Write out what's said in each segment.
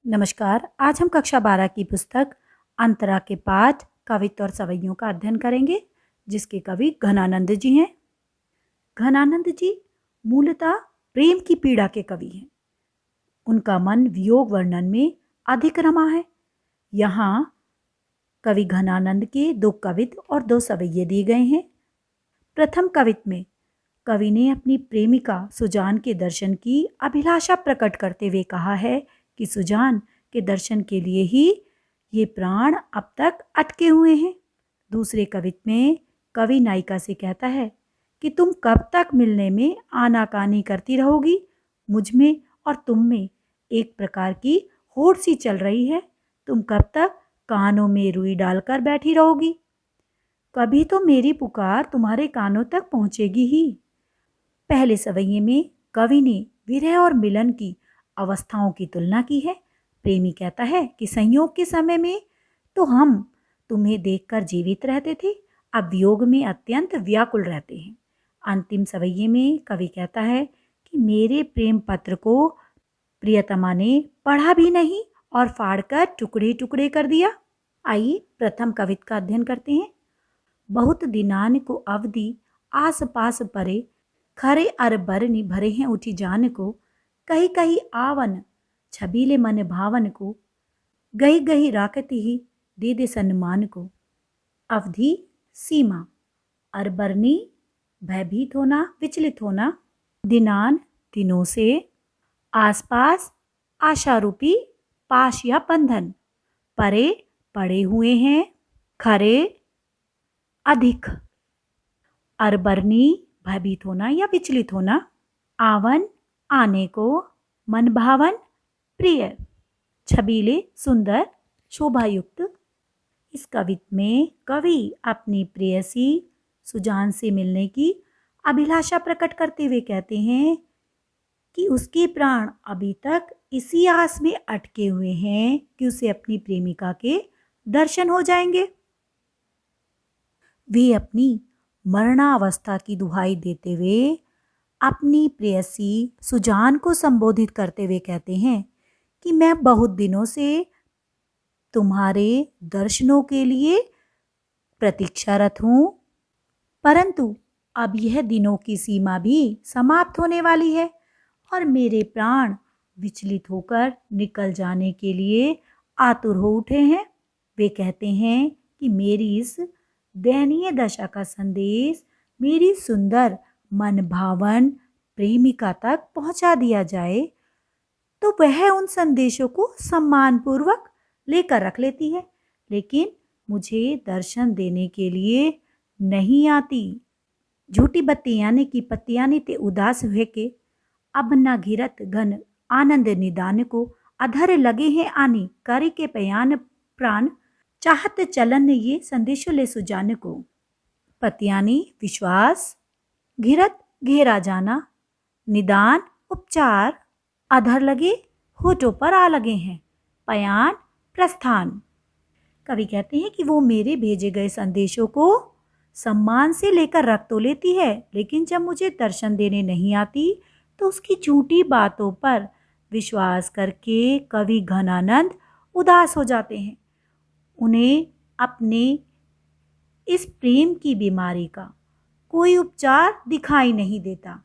नमस्कार। आज हम कक्षा 12 की पुस्तक अंतरा के पाठ कवित्व और सवैयों का अध्ययन करेंगे, जिसके कवि घनानंद जी हैं। घनानंद जी मूलतः प्रेम की पीड़ा के कवि हैं। उनका मन वियोग वर्णन में अधिक रमा है। यहाँ कवि घनानंद के 2 कवित्व और 2 सवैये दिए गए हैं। प्रथम कवित्व में कवि ने अपनी प्रेमिका सुजान के दर्शन की अभिलाषा प्रकट करते हुए कहा है कि सुजान के दर्शन के लिए ही ये प्राण अब तक अटके हुए हैं। दूसरे कवित्व में कवि नायिका से कहता है कि तुम कब तक मिलने में आनाकानी करती रहोगी। मुझ में और तुम में एक प्रकार की होड़ सी चल रही है। तुम कब तक कानों में रुई डालकर बैठी रहोगी। कभी तो मेरी पुकार तुम्हारे कानों तक पहुंचेगी ही। पहले सवैये में कवि ने विरह और मिलन की अवस्थाओं की तुलना की है। प्रेमी कहता है कि संयोग के समय में तो हम तुम्हें देखकर जीवित रहते थे, अब वियोग में अत्यंत व्याकुल रहते हैं। अंतिम सवैये में कवि कहता है कि मेरे प्रेम पत्र को प्रियतमा ने पढ़ा भी नहीं और फाड़कर टुकड़े टुकड़े कर दिया। आइए प्रथम कवित्व का अध्ययन करते हैं। बहुत दिनान को अवधि आस पास परे, खरे अर बरनी भरे हैं उठी जान को। कही कही आवन छबीले मन भावन को, गही गही राकती ही दे दे सम्मान को। अवधि सीमा, अरबरनी भयभीत होना, विचलित होना। दिनान दिनों से, आसपास आशारूपी पाश या बंधन, परे पड़े हुए हैं, खरे अधिक, अरबरनी भयभीत होना या विचलित होना, आवन आने को, मन भावन प्रिय, छबीले सुंदर शोभायुक्त। इस कवित्व में कवि अपनी प्रेयसी सुजान से मिलने की अभिलाषा प्रकट करते हुए कहते हैं कि उसके प्राण अभी तक इसी आस में अटके हुए हैं कि उसे अपनी प्रेमिका के दर्शन हो जाएंगे। वे अपनी मरणावस्था की दुहाई देते हुए अपनी प्रेयसी सुजान को संबोधित करते हुए कहते हैं कि मैं बहुत दिनों से तुम्हारे दर्शनों के लिए प्रतीक्षारत हूँ, परंतु अब यह दिनों की सीमा भी समाप्त होने वाली है और मेरे प्राण विचलित होकर निकल जाने के लिए आतुर हो उठे हैं। वे कहते हैं कि मेरी इस दयनीय दशा का संदेश मेरी सुंदर मन भावन प्रेमिका तक पहुंचा दिया जाए तो वह उन संदेशों को सम्मानपूर्वक लेकर रख लेती है, लेकिन मुझे दर्शन देने के लिए नहीं आती। झूठी बत्तियां ने की पत्तियां ने ते उदास हुए के, अब न घिरत घन आनंद निदान को। अधर लगे हैं आनी करी के पयान प्राण, चाहत चलन ये संदेशों ले सुजान को। पतियानी विश्वास, घिरत घेरा जाना, निदान उपचार, अधर लगे होठों पर आ लगे हैं, पयान प्रस्थान। कवि कहते हैं कि वो मेरे भेजे गए संदेशों को सम्मान से लेकर रख तो लेती है, लेकिन जब मुझे दर्शन देने नहीं आती तो उसकी झूठी बातों पर विश्वास करके कवि घनानंद उदास हो जाते हैं। उन्हें अपने इस प्रेम की बीमारी का कोई उपचार दिखाई नहीं देता,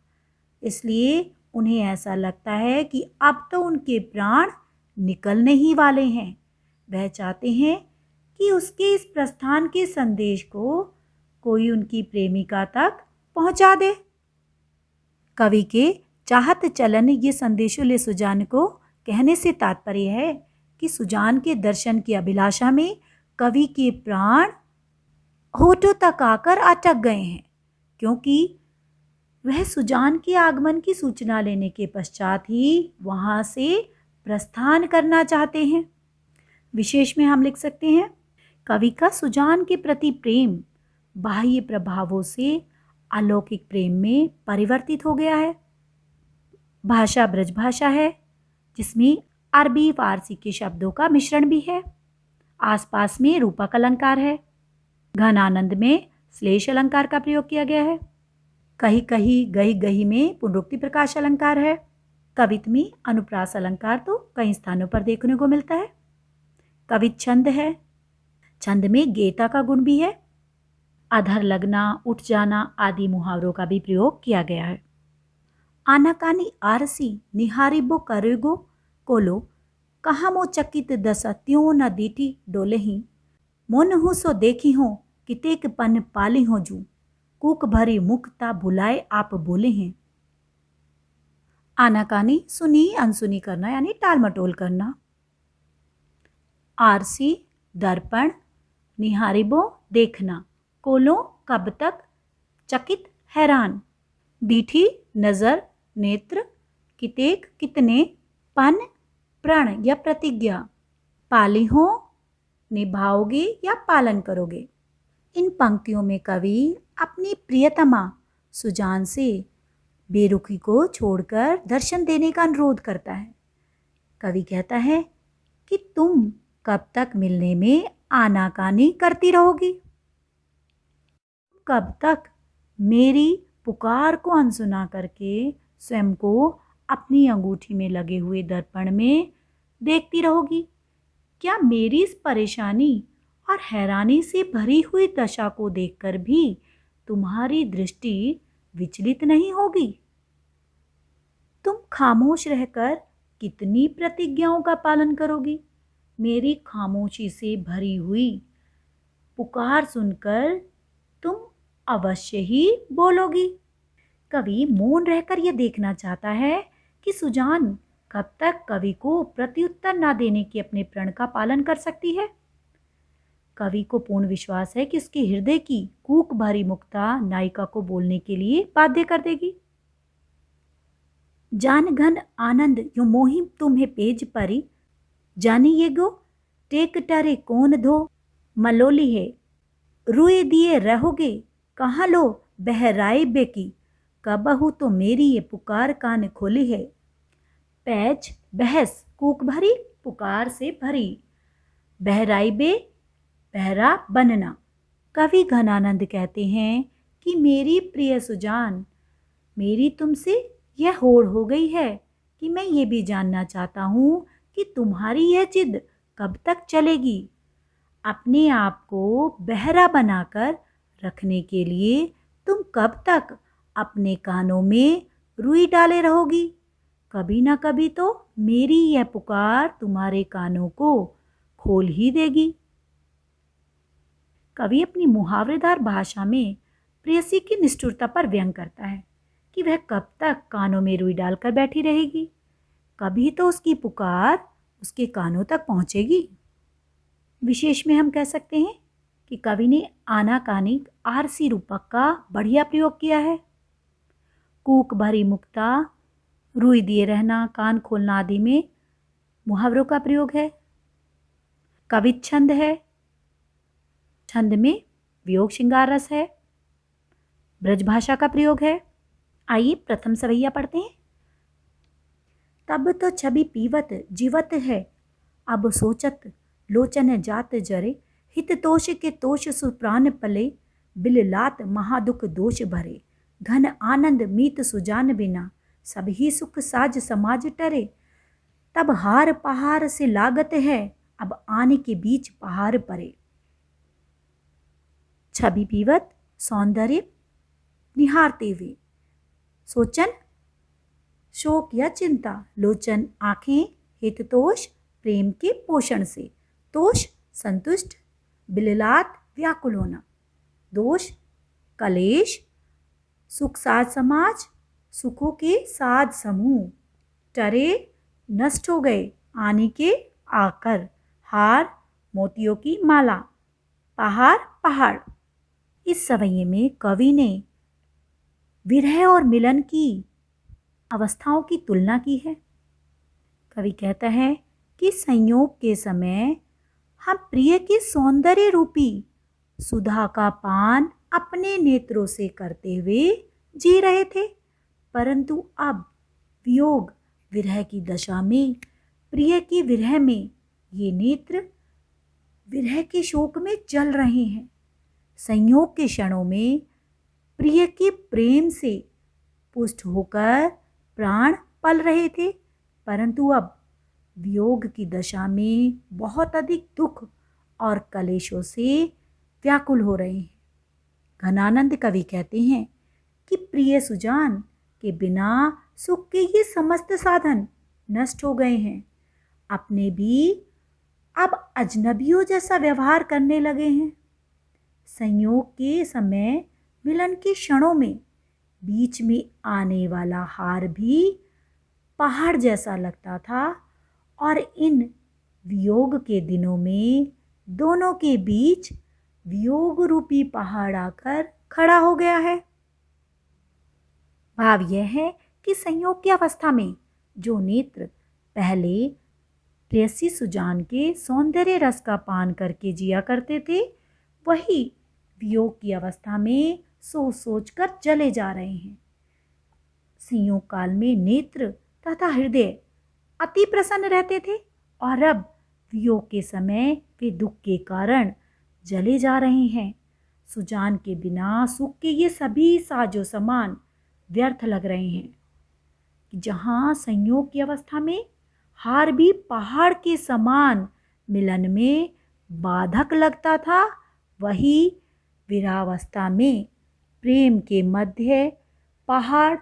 इसलिए उन्हें ऐसा लगता है कि अब तो उनके प्राण निकलने ही वाले हैं। वह चाहते हैं कि उसके इस प्रस्थान के संदेश को कोई उनकी प्रेमिका तक पहुंचा दे। कवि के चाहत चलन ये संदेशों ले सुजान को कहने से तात्पर्य है कि सुजान के दर्शन की अभिलाषा में कवि के प्राण होठों तक आकर अटक गए हैं, क्योंकि वह सुजान के आगमन की सूचना लेने के पश्चात ही वहां से प्रस्थान करना चाहते हैं। विशेष में हम लिख सकते हैं, कवि का सुजान के प्रति प्रेम बाह्य प्रभावों से अलौकिक प्रेम में परिवर्तित हो गया है। भाषा ब्रजभाषा है, जिसमें अरबी फारसी के शब्दों का मिश्रण भी है। आसपास में रूपक अलंकार है। घनानंद में श्लेष अलंकार का प्रयोग किया गया है। कहीं कहीं गही गही में पुनरुक्ति प्रकाश अलंकार है। कवित्व में अनुप्रास अलंकार तो कई स्थानों पर देखने को मिलता है। कवित छंद है, छंद में गेयता का गुण भी है। अधर लगना, उठ जाना आदि मुहावरों का भी प्रयोग किया गया है। आनाकानी आरसी निहारिबो करेगो कोलो, कहाँ मो चकित दशा त्यों न दीठी डोले ही, मोन हूँ सो देखी हो कितेक पन पाली हो जू, कूक भरी मुखता भुलाए आप बोले हैं। आनाकानी सुनी अनसुनी करना यानी टाल मटोल करना। आरसी दर्पण, निहारिबो देखना, कोलो कब तक, चकित हैरान, दीठी नजर नेत्र, कितेक कितने, पन प्रण या प्रतिज्ञा, पाली हो निभाओगे या पालन करोगे। इन पंक्तियों में कवि अपनी प्रियतमा सुजान से बेरुखी को छोड़कर दर्शन देने का अनुरोध करता है। कवि कहता है कि तुम कब तक मिलने में आनाकानी करती रहोगी, कब तक मेरी पुकार को अनसुना करके स्वयं को अपनी अंगूठी में लगे हुए दर्पण में देखती रहोगी। क्या मेरी इस परेशानी और हैरानी से भरी हुई दशा को देखकर भी तुम्हारी दृष्टि विचलित नहीं होगी? तुम खामोश रहकर कितनी प्रतिज्ञाओं का पालन करोगी? मेरी खामोशी से भरी हुई पुकार सुनकर तुम अवश्य ही बोलोगी। कवि मौन रहकर यह देखना चाहता है कि सुजान कब तक कवि को प्रत्युत्तर न देने के अपने प्रण का पालन कर सकती है। कवि को पूर्ण विश्वास है कि उसके हृदय की कूक भरी मुक्ता नायिका को बोलने के लिए बाध्य कर देगी। जान घन आनंद यो मोहि तुम्हें पेज परी, जानी ये गो टेक टरे कौन धो, मलोली है रुए दिए रहोगे कहाँ लो बहराए बेकी, कबहू तो मेरी ये पुकार कान खोली है। पैच बहस कूक भरी पुकार से भरी, बहराई बे बहरा बनना। कवि घनानंद कहते हैं कि मेरी प्रिय सुजान, मेरी तुमसे यह होड़ हो गई है कि मैं ये भी जानना चाहता हूँ कि तुम्हारी यह जिद कब तक चलेगी। अपने आप को बहरा बनाकर रखने के लिए तुम कब तक अपने कानों में रुई डाले रहोगी? कभी ना कभी तो मेरी यह पुकार तुम्हारे कानों को खोल ही देगी। कवि अपनी मुहावरेदार भाषा में प्रेयसी की निष्ठुरता पर व्यंग करता है कि वह कब तक कानों में रुई डालकर बैठी रहेगी। कभी तो उसकी पुकार उसके कानों तक पहुंचेगी। विशेष में हम कह सकते हैं कि कवि ने आनाकानी आरसी रूपक का बढ़िया प्रयोग किया है। कूक भरी मुक्ता, रुई दिए रहना, कान खोलना आदि में मुहावरों का प्रयोग है। कवित छंद है, छंद में वियोग श्रृंगार रस है, ब्रजभाषा का प्रयोग है। आइए प्रथम सवैया पढ़ते हैं। तब तो छवि पीवत जीवत है, अब सोचत लोचन जात जरे, हित तोष के तोष सुप्राण पले, बिल लात महादुख दोष भरे, घन आनंद मीत सुजान बिना, सभी सुख साज समाज टरे, तब हार पहाड़ से लागत है, अब आने के बीच पहाड़ परे। छवि पीवत सौंदर्य निहारते हुए, सोचन शोक या चिंता, लोचन आंखें, हिततोष प्रेम के पोषण से, तोष संतुष्ट, बिललात व्याकुल होना, दोष कलेश, सुख साज समाज सुखों के साध समूह, टरे नष्ट हो गए आने के आकर, हार मोतियों की माला, पहाड़ पहाड़। इस सवैये में कवि ने विरह और मिलन की अवस्थाओं की तुलना की है। कवि कहता है कि संयोग के समय हम प्रिय के सौंदर्य रूपी सुधा का पान अपने नेत्रों से करते हुए जी रहे थे, परंतु अब वियोग विरह की दशा में, प्रिय की विरह में ये नेत्र विरह के शोक में जल रहे हैं। संयोग के क्षणों में प्रिय के प्रेम से पुष्ट होकर प्राण पल रहे थे, परंतु अब वियोग की दशा में बहुत अधिक दुख और कलेशों से व्याकुल हो रहे हैं। घनानंद कवि कहते हैं कि प्रिय सुजान के बिना सुख के ये समस्त साधन नष्ट हो गए हैं। अपने भी अब अजनबियों जैसा व्यवहार करने लगे हैं। संयोग के समय मिलन के क्षणों में बीच में आने वाला हार भी पहाड़ जैसा लगता था, और इन वियोग के दिनों में दोनों के बीच वियोग रूपी पहाड़ आकर खड़ा हो गया है। भाव यह है कि संयोग की अवस्था में जो नेत्र पहले प्रेयसी सुजान के सौंदर्य रस का पान करके जिया करते थे, वही वियोग की अवस्था में सोच सोच कर जले जा रहे हैं। संयोग काल में नेत्र तथा हृदय अति प्रसन्न रहते थे, और अब वियोग के समय वे दुख के कारण जले जा रहे हैं। सुजान के बिना सुख के ये सभी साजो सामान व्यर्थ लग रहे हैं। जहाँ संयोग की अवस्था में हार भी पहाड़ के समान मिलन में बाधक लगता था, वही विरहावस्था में प्रेम के मध्य पहाड़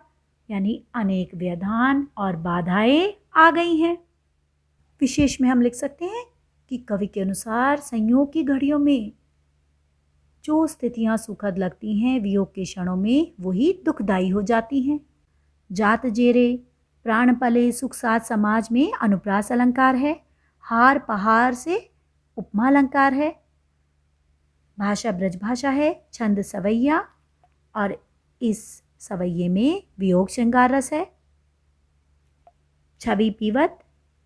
यानी अनेक व्यवधान और बाधाएं आ गई हैं। विशेष में हम लिख सकते हैं कि कवि के अनुसार संयोग की घड़ियों में जो स्थितियां सुखद लगती हैं, वियोग के क्षणों में वही दुखदायी हो जाती हैं। जात जेरे प्राण पले सुख साथ समाज में अनुप्रास अलंकार है। हार पहाड़ से उपमा अलंकार है। भाषा ब्रज भाषा है। छंद सवैया, और इस सवैये में वियोग श्रृंगार रस है। छवि पीवत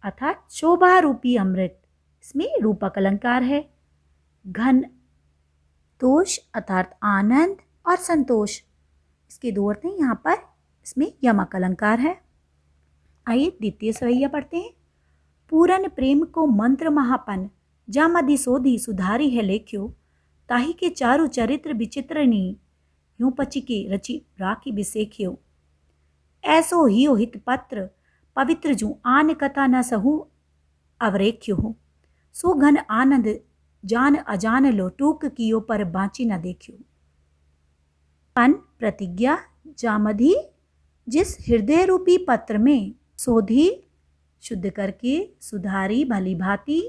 अर्थात शोभा रूपी अमृत, इसमें रूपक अलंकार है। घन तोष अर्थात आनंद और संतोष, इसके दो अर्थ हैं यहाँ पर, इसमें यमक अलंकार है। आइए द्वितीय सवैया पढ़ते हैं। पूरन प्रेम को मंत्र महापन, जा मदि सोधी सुधारी है लेख्यो, ताही के चारु चरित्र विचित्रनी, यूं पची के रचि राखी बिसेख्यो। ऐसो हियो हित पत्र पवित्र जू आन कथा न सहु अवरेख्यो हो, सो घन आनंद जान अजान लो टूक कियो पर बाँची न देखियो। पन प्रतिज्ञा, जामधि जिस हृदय रूपी पत्र में सोधी शुद्ध करके सुधारी भली भांति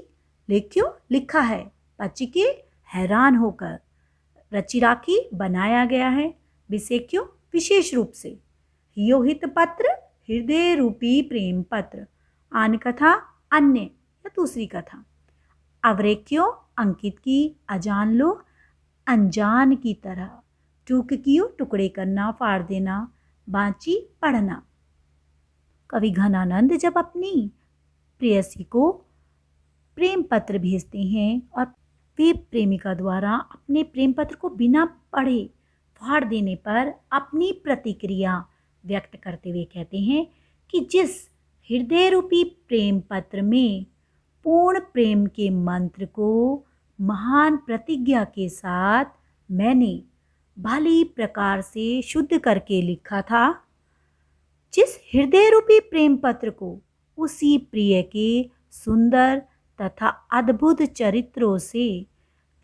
लेख्यो लिखा है, पची के हैरान होकर, रचि राखी बनाया गया है, बिसेख्यो विशेष रूप से, हियो हित पत्र हृदय रूपी प्रेम पत्र, आन कथा अन्य या दूसरी कथा, अवरेख्यो अंकित की, अजान लो अनजान की तरह, टूक कियो टुकड़े करना फाड़ देना, बाँची पढ़ना। कवि घनानंद जब अपनी प्रेयसी को प्रेम पत्र भेजते हैं और वे प्रेमिका द्वारा अपने प्रेम पत्र को बिना पढ़े फाड़ देने पर अपनी प्रतिक्रिया व्यक्त करते हुए कहते हैं कि जिस हृदय रूपी प्रेम पत्र में पूर्ण प्रेम के मंत्र को महान प्रतिज्ञा के साथ मैंने भली प्रकार से शुद्ध करके लिखा था, जिस हृदय रूपी प्रेम पत्र को उसी प्रिय के सुंदर तथा अद्भुत चरित्रों से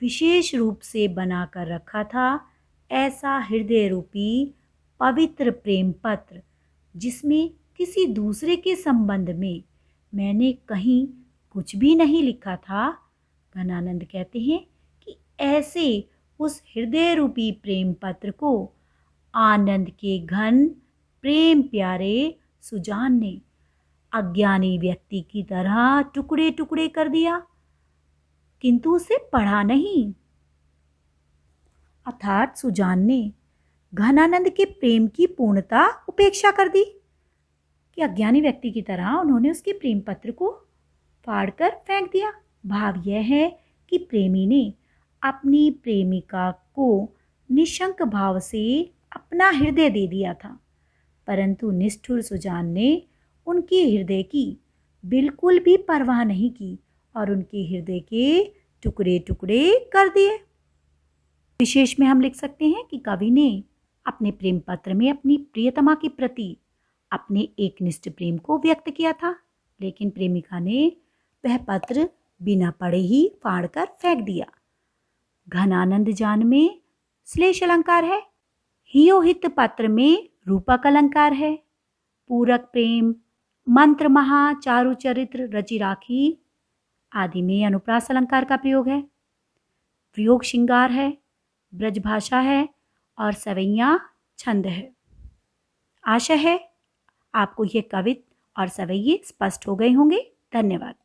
विशेष रूप से बनाकर रखा था, ऐसा हृदय रूपी पवित्र प्रेम पत्र जिसमें किसी दूसरे के संबंध में मैंने कहीं कुछ भी नहीं लिखा था, घनानंद कहते हैं कि ऐसे उस हृदय रूपी प्रेम पत्र को आनंद के घन प्रेम प्यारे सुजान ने अज्ञानी व्यक्ति की तरह टुकड़े टुकड़े कर दिया, किंतु उसे पढ़ा नहीं। अर्थात सुजान ने घनानंद के प्रेम की पूर्णता उपेक्षा कर दी कि अज्ञानी व्यक्ति की तरह उन्होंने उसके प्रेम पत्र को फाड़कर फेंक दिया। भाव यह है कि प्रेमी ने अपनी प्रेमिका को निशंक भाव से अपना हृदय दे दिया था, परंतु निष्ठुर सुजान ने उनके हृदय की बिल्कुल भी परवाह नहीं की और उनके हृदय के टुकड़े टुकड़े कर दिए। विशेष में हम लिख सकते हैं कि कवि ने अपने प्रेम पत्र में अपनी प्रियतमा के प्रति अपने एकनिष्ठ प्रेम को व्यक्त किया था, लेकिन प्रेमिका ने वह पत्र बिना पढ़े ही फाड़कर फेंक दिया। घनानंद जान में श्लेष अलंकार है, हियोहित पत्र में रूपक अलंकार है, पूरक प्रेम मंत्र महा चारु चरित्र रचि राखी आदि में अनुप्रास अलंकार का प्रयोग है। वियोग श्रृंगार है, ब्रजभाषा है और सवैया छंद है। आशा है आपको ये कवित और सवैये स्पष्ट हो गए होंगे। धन्यवाद।